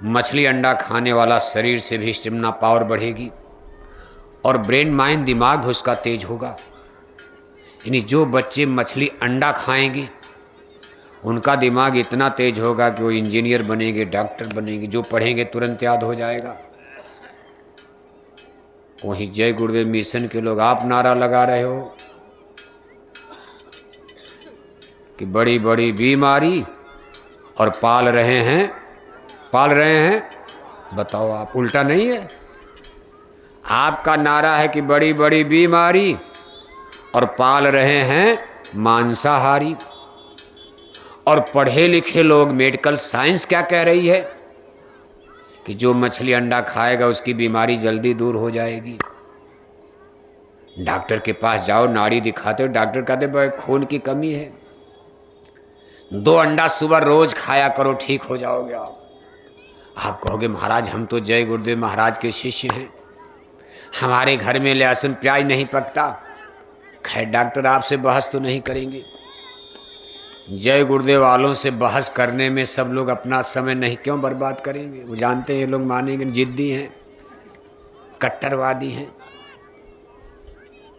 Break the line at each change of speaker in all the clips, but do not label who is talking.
मछली अंडा खाने वाला शरीर से भी स्टेमिना पावर बढ़ेगी और ब्रेन माइंड दिमाग भी उसका तेज होगा। यानी जो बच्चे मछली अंडा खाएंगे उनका दिमाग इतना तेज होगा कि वो इंजीनियर बनेंगे, डॉक्टर बनेंगे, जो पढ़ेंगे तुरंत याद हो जाएगा। वहीं जय गुरुदेव मिशन के लोग आप नारा लगा रहे हो कि बड़ी बड़ी बीमारी और पाल रहे हैं। बताओ आप, उल्टा नहीं है? आपका नारा है कि बड़ी बड़ी बीमारी और पाल रहे हैं मांसाहारी। और पढ़े लिखे लोग, मेडिकल साइंस क्या कह रही है कि जो मछली अंडा खाएगा उसकी बीमारी जल्दी दूर हो जाएगी। डॉक्टर के पास जाओ, नाड़ी दिखाते हो, डॉक्टर कहते भाई खून की कमी है, 2 अंडा सुबह रोज खाया करो, ठीक हो जाओगे आप कहोगे महाराज हम तो जय गुरुदेव महाराज के शिष्य हैं, हमारे घर में लहसुन प्याज नहीं पकता। खैर डॉक्टर आपसे बहस तो नहीं करेंगे। जय गुरुदेव वालों से बहस करने में सब लोग अपना समय नहीं क्यों बर्बाद करेंगे? वो जानते हैं ये लोग मानेंगे, जिद्दी हैं, कट्टरवादी हैं।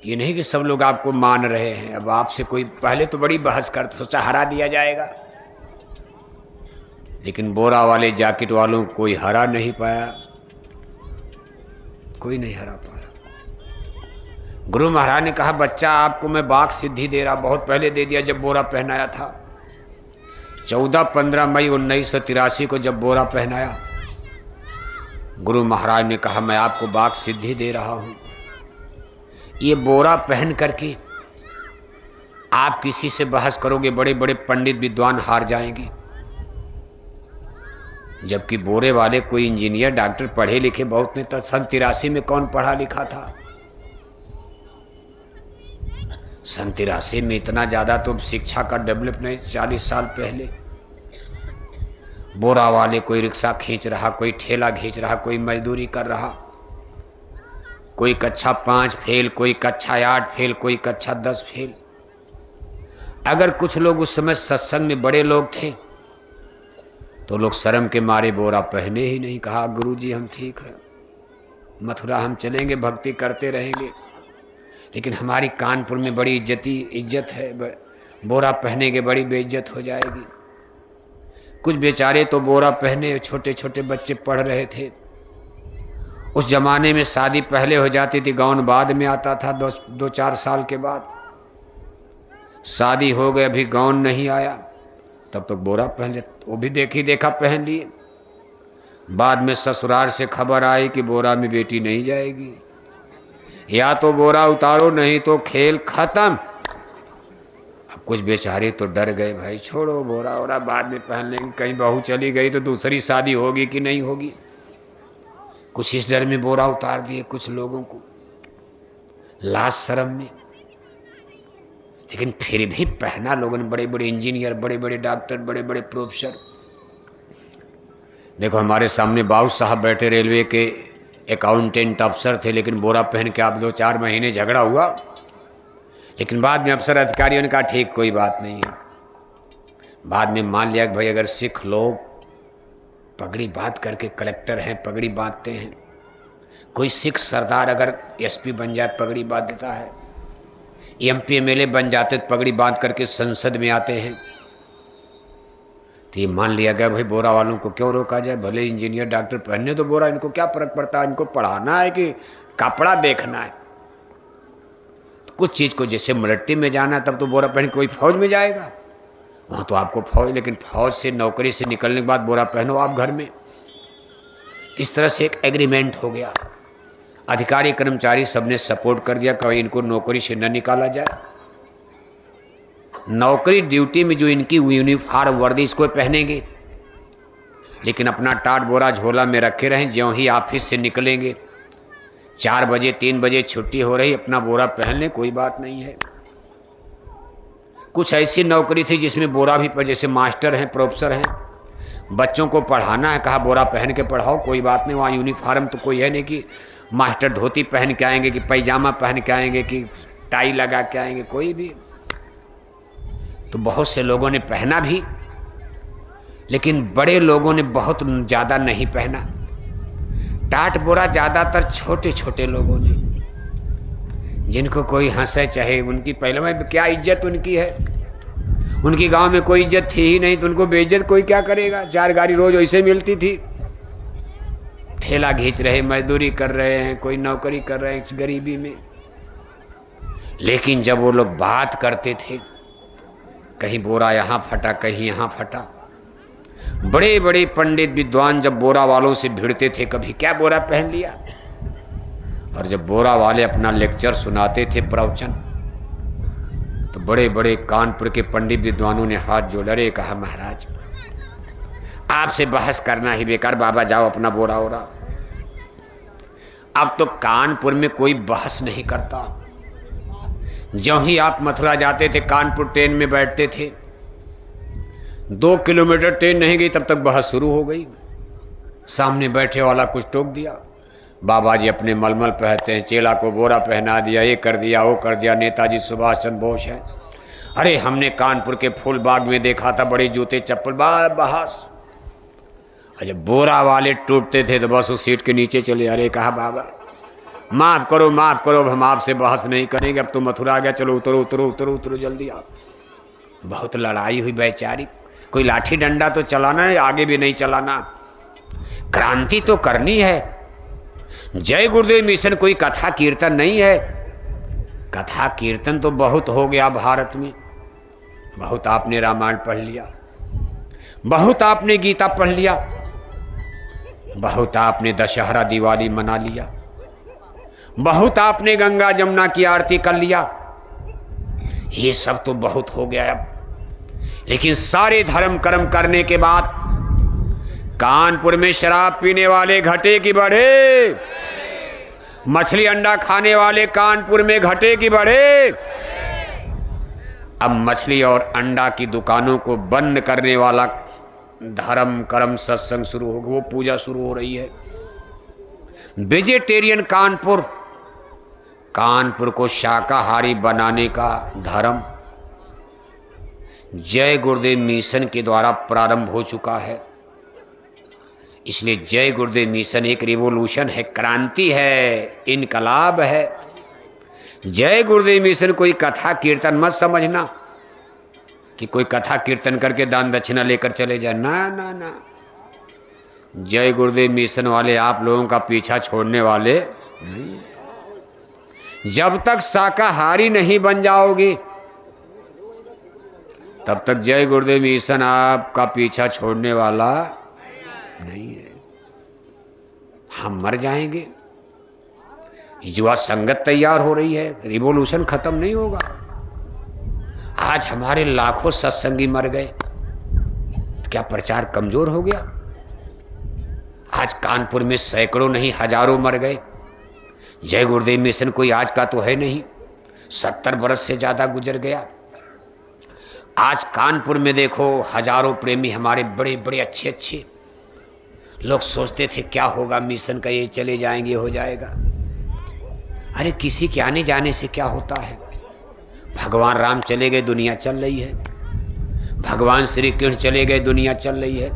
ये नहीं कि सब लोग आपको मान रहे हैं। अब आपसे कोई पहले तो बड़ी बहस करता, सोचा हरा दिया जाएगा, लेकिन बोरा वाले जैकेट वालों को कोई हरा नहीं पाया, कोई नहीं हरा पाया। गुरु महाराज ने कहा बच्चा आपको मैं बाघ सिद्धि दे रहा, बहुत पहले दे दिया जब बोरा पहनाया था, 14-15 मई 1983 को जब बोरा पहनाया। गुरु महाराज ने कहा मैं आपको बाघ सिद्धि दे रहा हूं। ये बोरा पहन करके आप किसी से बहस करोगे, बड़े बड़े पंडित विद्वान हार जाएंगे। जबकि बोरे वाले कोई इंजीनियर डॉक्टर पढ़े लिखे बहुत ने, तो 83 में कौन पढ़ा लिखा था? 83 में इतना ज़्यादा तो शिक्षा का डेवलप नहीं, 40 साल पहले। बोरा वाले कोई रिक्शा खींच रहा, कोई ठेला खींच रहा, कोई मजदूरी कर रहा, कोई कक्षा 5 फेल, कोई कक्षा 8 फेल, कोई कक्षा 10 फेल। अगर कुछ लोग उस समय सत्संग में बड़े लोग थे तो लोग शर्म के मारे बोरा पहने ही नहीं। कहा गुरुजी हम ठीक है, मथुरा हम चलेंगे, भक्ति करते रहेंगे, लेकिन हमारी कानपुर में बड़ी इज्जत है, बोरा पहनेंगे बड़ी बेइज्जत हो जाएगी। कुछ बेचारे तो बोरा पहने, छोटे छोटे बच्चे पढ़ रहे थे। उस जमाने में शादी पहले हो जाती थी, गाउन बाद में आता था, 2-4 साल के बाद। शादी हो गई, अभी गाउन नहीं आया, तब तो बोरा पहन ले, वो भी देखी देखा पहन लिए। बाद में ससुराल से खबर आई कि बोरा में बेटी नहीं जाएगी, या तो बोरा उतारो नहीं तो खेल खत्म। अब कुछ बेचारे तो डर गए, भाई छोड़ो बोरा वोरा बाद में पहन लेंगे, कहीं बहू चली गई तो दूसरी शादी होगी कि नहीं होगी। कुछ इस डर में बोरा उतार दिए कुछ लोगों को, लाज शर्म में। लेकिन फिर भी पहना लोगों ने, बड़े बड़े इंजीनियर, बड़े बड़े डॉक्टर, बड़े बड़े प्रोफेसर। देखो हमारे सामने बाबू साहब बैठे, रेलवे के अकाउंटेंट अफसर थे, लेकिन बोरा पहन के आप 2-4 महीने झगड़ा हुआ, लेकिन बाद में अफसर अधिकारियों ने कहा ठीक कोई बात नहीं है। बाद में मान लिया कि भाई अगर सिख लोग पगड़ी बांध करके कलेक्टर हैं, पगड़ी बांधते हैं, कोई सिख सरदार अगर एसपी बन जाए पगड़ी बांध देता है, एमपी एमएलए बन जाते तो पगड़ी बांध करके संसद में आते हैं, तो ये मान लिया गया भाई बोरा वालों को क्यों रोका जाए, भले इंजीनियर डॉक्टर पहनने तो बोरा, इनको क्या फर्क पड़ता है, इनको पढ़ाना है कि कपड़ा देखना है। तो कुछ चीज़ को जैसे मिलिट्री में जाना तब तो बोरा पहन कोई फौज में जाएगा, वहाँ तो आपको फौज, लेकिन फौज से नौकरी से निकलने के बाद बोरा पहनो आप घर में। इस तरह से एक एग्रीमेंट हो गया, अधिकारी कर्मचारी सबने सपोर्ट कर दिया, कभी इनको नौकरी से न निकाला जाए। नौकरी ड्यूटी में जो इनकी यूनिफॉर्म वर्दी इसको पहनेंगे, लेकिन अपना टाट बोरा झोला में रखे रहें। ज्यों ही ऑफिस से निकलेंगे, 4 बजे 3 बजे छुट्टी हो रही, अपना बोरा पहन लें, कोई बात नहीं है। कुछ ऐसी नौकरी थी जिसमें बोरा भी, जैसे मास्टर हैं, प्रोफेसर हैं, बच्चों को पढ़ाना है, कहा बोरा पहन के पढ़ाओ, कोई बात नहीं। वहाँ यूनिफॉर्म तो कोई है नहीं कि मास्टर धोती पहन के आएंगे, कि पैजामा पहन के आएंगे, कि टाई लगा के आएंगे, कोई भी। तो बहुत से लोगों ने पहना भी, लेकिन बड़े लोगों ने बहुत ज़्यादा नहीं पहना। टाट बोरा ज़्यादातर छोटे छोटे लोगों ने, जिनको कोई हंसे चाहे उनकी पहले में क्या इज्जत उनकी है। उनकी गांव में कोई इज्जत थी ही नहीं, तो उनको बेइज्जत कोई क्या करेगा। 4 गाड़ी रोज वैसे मिलती थी। ठेला खींच रहे, मजदूरी कर रहे हैं, कोई नौकरी कर रहे हैं गरीबी में। लेकिन जब वो लोग बात करते थे, कहीं बोरा यहाँ फटा, कहीं यहाँ फटा। बड़े बड़े पंडित विद्वान जब बोरा वालों से भिड़ते थे, कभी क्या बोरा पहन लिया। और जब बोरा वाले अपना लेक्चर सुनाते थे, प्रवचन, तो बड़े बड़े कानपुर के पंडित विद्वानों ने हाथ जोड़ अरे कहा, महाराज आपसे बहस करना ही बेकार, बाबा जाओ अपना बोरा ओरा। अब तो कानपुर में कोई बहस नहीं करता। जो ही आप मथुरा जाते थे, कानपुर ट्रेन में बैठते थे, 2 किलोमीटर ट्रेन नहीं गई तब तक बहस शुरू हो गई। सामने बैठे वाला कुछ टोक दिया, बाबा जी अपने मलमल पहनते हैं, चेला को बोरा पहना दिया, ये कर दिया वो कर दिया, नेताजी सुभाष चंद्र बोस है। अरे हमने कानपुर के फूल बाग में देखा था, बड़े जूते चप्पल, बहस। जब बोरा वाले टूटते थे तो बस उस सीट के नीचे चले। अरे कहा, बाबा माफ़ करो माफ़ करो, अब हम आपसे बहस नहीं करेंगे, अब तो मथुरा आ गया, चलो उतरो उतरो उतरो उतरो जल्दी आप। बहुत लड़ाई हुई बेचारी। कोई लाठी डंडा तो चलाना है, आगे भी नहीं चलाना। क्रांति तो करनी है। जय गुरुदेव मिशन कोई कथा कीर्तन नहीं है। कथा कीर्तन तो बहुत हो गया भारत में। बहुत आपने रामायण पढ़ लिया, बहुत आपने गीता पढ़ लिया, बहुत आपने दशहरा दिवाली मना लिया, बहुत आपने गंगा जमुना की आरती कर लिया। ये सब तो बहुत हो गया अब। लेकिन सारे धर्म कर्म करने के बाद कानपुर में शराब पीने वाले घटे कि बढ़े, मछली अंडा खाने वाले कानपुर में घटे कि बढ़े। अब मछली और अंडा की दुकानों को बंद करने वाला धर्म कर्म सत्संग शुरू हो, वो पूजा शुरू हो रही है। वेजिटेरियन कानपुर, कानपुर को शाकाहारी बनाने का धर्म जय गुरुदेव मिशन के द्वारा प्रारंभ हो चुका है। इसलिए जय गुरुदेव मिशन एक रिवोल्यूशन है, क्रांति है, इनकलाब है। जय गुरुदेव मिशन कोई कथा कीर्तन मत समझना कि कोई कथा कीर्तन करके दान दक्षिणा लेकर चले जाए। ना ना ना, जय गुरुदेव मिशन वाले आप लोगों का पीछा छोड़ने वाले नहीं। जब तक शाकाहारी नहीं बन जाओगे तब तक जय गुरुदेव मिशन आपका पीछा छोड़ने वाला नहीं है। हम मर जाएंगे। युवा संगत तैयार हो रही है, रिवॉल्यूशन खत्म नहीं होगा। आज हमारे लाखों सत्संगी मर गए, क्या प्रचार कमजोर हो गया? आज कानपुर में सैकड़ों नहीं हजारों मर गए। जय गुरुदेव मिशन कोई आज का तो है नहीं, 70 बरस से ज्यादा गुजर गया। आज कानपुर में देखो हजारों प्रेमी हमारे बड़े बड़े अच्छे अच्छे लोग सोचते थे क्या होगा मिशन का, ये चले जाएंगे हो जाएगा। अरे किसी के आने जाने से क्या होता है? भगवान राम चले गए, दुनिया चल रही है। भगवान श्री कृष्ण चले गए, दुनिया चल रही है।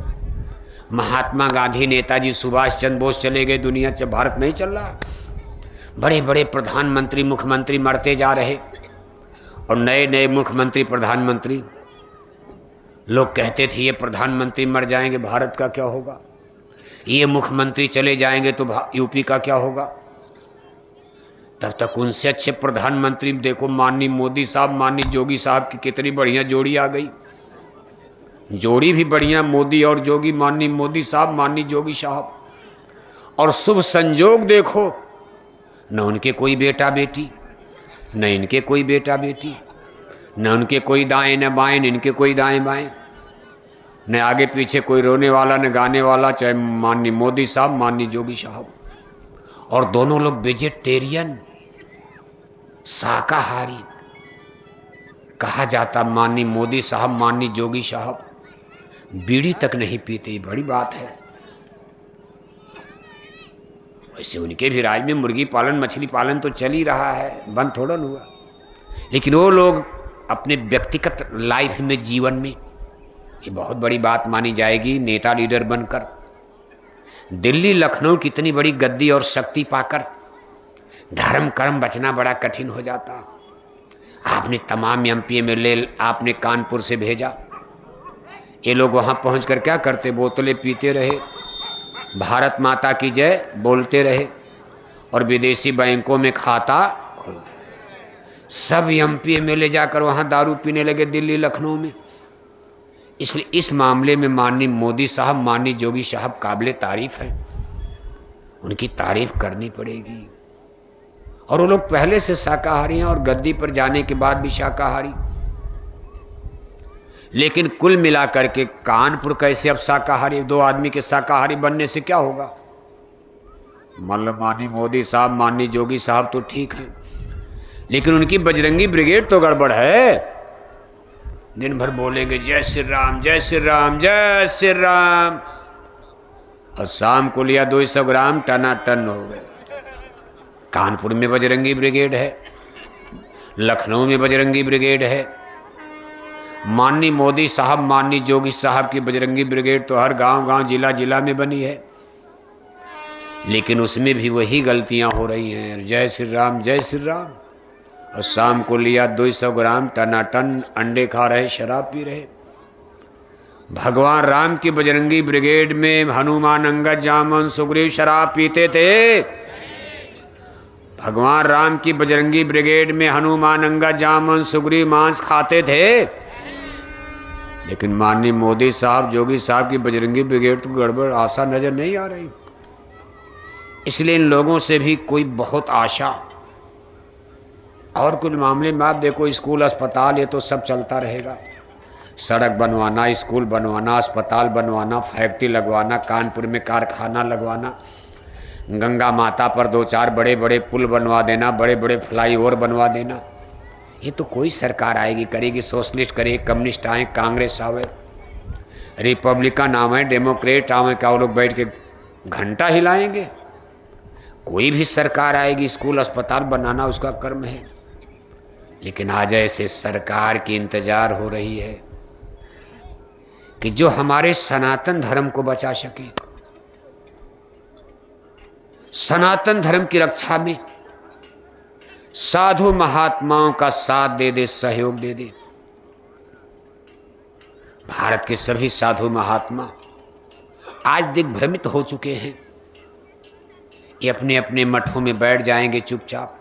महात्मा गांधी, नेताजी सुभाष चंद्र बोस चले गए, दुनिया भारत नहीं चल रहा। बड़े बड़े प्रधानमंत्री मुख्यमंत्री मरते जा रहे और नए नए मुख्यमंत्री प्रधानमंत्री। लोग कहते थे ये प्रधानमंत्री मर जाएंगे, भारत का क्या होगा? ये मुख्यमंत्री चले जाएंगे तो यूपी का क्या होगा? तब तक उनसे अच्छे प्रधानमंत्री देखो, माननीय मोदी साहब, माननीय जोगी साहब की कितनी बढ़िया जोड़ी आ गई। जोड़ी भी बढ़िया, मोदी और जोगी, माननीय मोदी साहब, माननीय जोगी साहब। और शुभ संजोग देखो, न उनके कोई बेटा बेटी, न इनके कोई बेटा बेटी, न उनके कोई दाएं न बाएं, न इनके कोई दाएं बाएं, न आगे पीछे कोई रोने वाला न गाने वाला, चाहे माननीय मोदी साहब, माननीय जोगी साहब। और दोनों लोग वेजिटेरियन, शाकाहारी कहा जाता। माननीय मोदी साहब, माननीय जोगी साहब बीड़ी तक नहीं पीते, बड़ी बात है। वैसे उनके भी राज में मुर्गी पालन मछली पालन तो चल ही रहा है, बंद थोड़ा न हुआ। लेकिन वो लोग अपने व्यक्तिगत लाइफ में, जीवन में ये बहुत बड़ी बात मानी जाएगी। नेता लीडर बनकर दिल्ली लखनऊ की इतनी बड़ी गद्दी और शक्ति पाकर धर्म कर्म बचना बड़ा कठिन हो जाता। आपने तमाम एमपी एमएलए आपने कानपुर से भेजा, ये लोग वहाँ पहुँचकर क्या करते? बोतलें पीते रहे, भारत माता की जय बोलते रहे और विदेशी बैंकों में खाता खोल। सब एमपी एमएलए जाकर वहाँ दारू पीने लगे दिल्ली लखनऊ में। इसलिए इस मामले में माननीय मोदी साहब, माननीय योगी साहब काबिले तारीफ है, उनकी तारीफ करनी पड़ेगी। और वो लोग पहले से शाकाहारी हैं और गद्दी पर जाने के बाद भी शाकाहारी। लेकिन कुल मिलाकर के कानपुर कैसे अब शाकाहारी? 2 आदमी के शाकाहारी बनने से क्या होगा? मतलब माननीय मोदी साहब, माननीय योगी साहब तो ठीक हैं, लेकिन उनकी बजरंगी ब्रिगेड तो गड़बड़ है। दिन भर बोलेंगे जय श्री राम, जय श्री राम, जय श्री राम, और शाम को लिया 200 ग्राम टनाटन हो गए। कानपुर में बजरंगी ब्रिगेड है, लखनऊ में बजरंगी ब्रिगेड है। माननीय मोदी साहब, माननीय योगी साहब की बजरंगी ब्रिगेड तो हर गांव गांव जिला जिला में बनी है, लेकिन उसमें भी वही गलतियां हो रही हैं। जय श्री राम, जय श्री राम, और शाम को लिया 200 ग्राम टनाटन अंडे खा रहे, शराब पी रहे। भगवान राम की बजरंगी ब्रिगेड में हनुमान, अंगद, जामन, सुग्रीव शराब पीते थे? भगवान राम की बजरंगी ब्रिगेड में हनुमान, अंगद, जामन, सुग्रीव मांस खाते थे? लेकिन माननीय मोदी साहब, योगी साहब की बजरंगी ब्रिगेड तो गड़बड़, आशा नजर नहीं आ रही। इसलिए इन लोगों से भी कोई बहुत आशा। और कुछ मामले में आप देखो, स्कूल अस्पताल ये तो सब चलता रहेगा। सड़क बनवाना, स्कूल बनवाना, अस्पताल बनवाना, फैक्ट्री लगवाना, कानपुर में कारखाना लगवाना, गंगा माता पर 2-4 बड़े बड़े पुल बनवा देना, बड़े बड़े फ्लाईओवर बनवा देना। ये तो कोई सरकार आएगी करेगी, सोशलिस्ट करेगी, कम्युनिस्ट आए, कांग्रेस आवे, रिपब्लिकन आवे, डेमोक्रेट आवे, क्या वो लोग बैठ के घंटा हिलाएंगे? कोई भी सरकार आएगी स्कूल अस्पताल बनाना उसका कर्म है। लेकिन आज ऐसे सरकार की इंतजार हो रही है कि जो हमारे सनातन धर्म को बचा सके, सनातन धर्म की रक्षा में साधु महात्माओं का साथ दे दे, सहयोग दे दे। भारत के सभी साधु महात्मा आज दिग्भ्रमित हो चुके हैं। ये अपने अपने मठों में बैठ जाएंगे चुपचाप,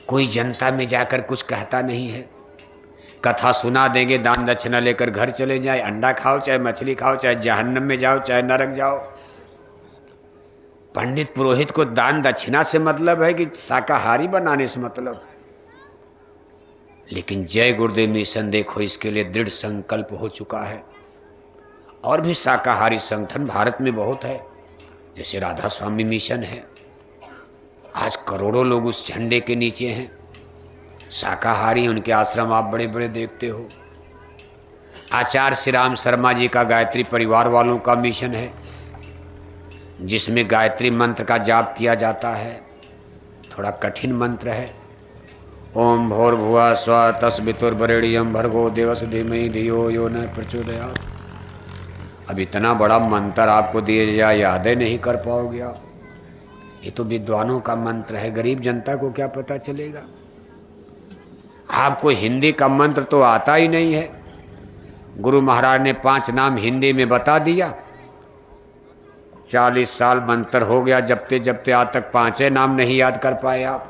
कोई जनता में जाकर कुछ कहता नहीं है। कथा सुना देंगे, दान दक्षिणा लेकर घर चले जाए, अंडा खाओ चाहे मछली खाओ, चाहे जहन्नम में जाओ चाहे नरक जाओ। पंडित पुरोहित को दान दक्षिणा से मतलब है कि शाकाहारी बनाने से मतलब। लेकिन जय गुरुदेव मिशन देखो, इसके लिए दृढ़ संकल्प हो चुका है। और भी शाकाहारी संगठन भारत में बहुत है, जैसे राधा स्वामी मिशन है। आज करोड़ों लोग उस झंडे के नीचे हैं, शाकाहारी। उनके आश्रम आप बड़े बड़े देखते हो। आचार्य श्री राम शर्मा जी का गायत्री परिवार वालों का मिशन है, जिसमें गायत्री मंत्र का जाप किया जाता है। थोड़ा कठिन मंत्र है। ओम भूर्भुवः स्वः तस्वितुर्वरेण्यं भर्गो देवस्य धीमहि धियो यो न प्रचोदयात्। अब इतना बड़ा मंत्र आपको दिया जाए, याद नहीं कर पाओगे आप। ये तो विद्वानों का मंत्र है, गरीब जनता को क्या पता चलेगा। आपको हिंदी का मंत्र तो आता ही नहीं है। गुरु महाराज ने 5 नाम हिंदी में बता दिया, 40 साल मंत्र हो गया जपते जपते, आज तक 5 नाम नहीं याद कर पाए आप।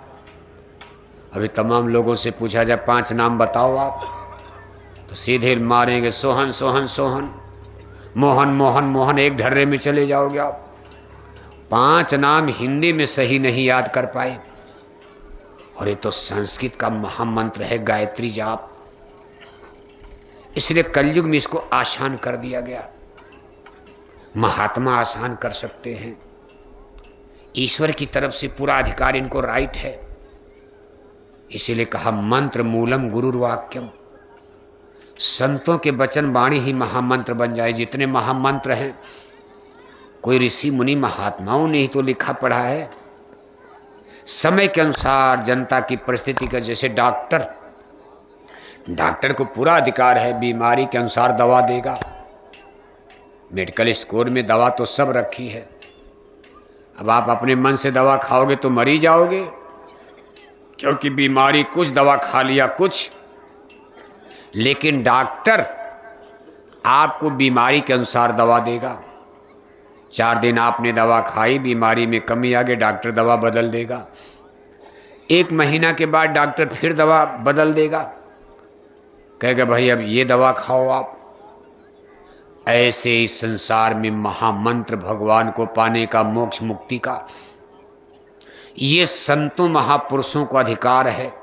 अभी तमाम लोगों से पूछा जाए 5 नाम बताओ आप, तो सीधे मारेंगे सोहन सोहन सोहन, मोहन मोहन मोहन, एक ढर्रे में चले जाओगे आप। 5 नाम हिंदी में सही नहीं याद कर पाए। और ये तो संस्कृत का महामंत्र है गायत्री जाप। इसलिए कलयुग में इसको आसान कर दिया गया। महात्मा आसान कर सकते हैं, ईश्वर की तरफ से पूरा अधिकार इनको राइट है। इसीलिए कहा मंत्र मूलम गुरुर्वाक्यम। संतों के वचन वाणी ही महामंत्र बन जाए। जितने महामंत्र हैं, कोई ऋषि मुनि महात्माओं ने ही तो लिखा पढ़ा है। समय के अनुसार जनता की परिस्थिति का, जैसे डॉक्टर को पूरा अधिकार है, बीमारी के अनुसार दवा देगा। मेडिकल स्टोर में दवा तो सब रखी है। अब आप अपने मन से दवा खाओगे तो मर ही जाओगे, क्योंकि बीमारी कुछ, दवा खा लिया कुछ। लेकिन डॉक्टर आपको बीमारी के अनुसार दवा देगा। 4 दिन आपने दवा खाई, बीमारी में कमी आ गई, डॉक्टर दवा बदल देगा। 1 महीना के बाद डॉक्टर फिर दवा बदल देगा, कहेगा भाई अब ये दवा खाओ आप। ऐसे इस संसार में महामंत्र भगवान को पाने का, मोक्ष मुक्ति का, ये संतों महापुरुषों को अधिकार है।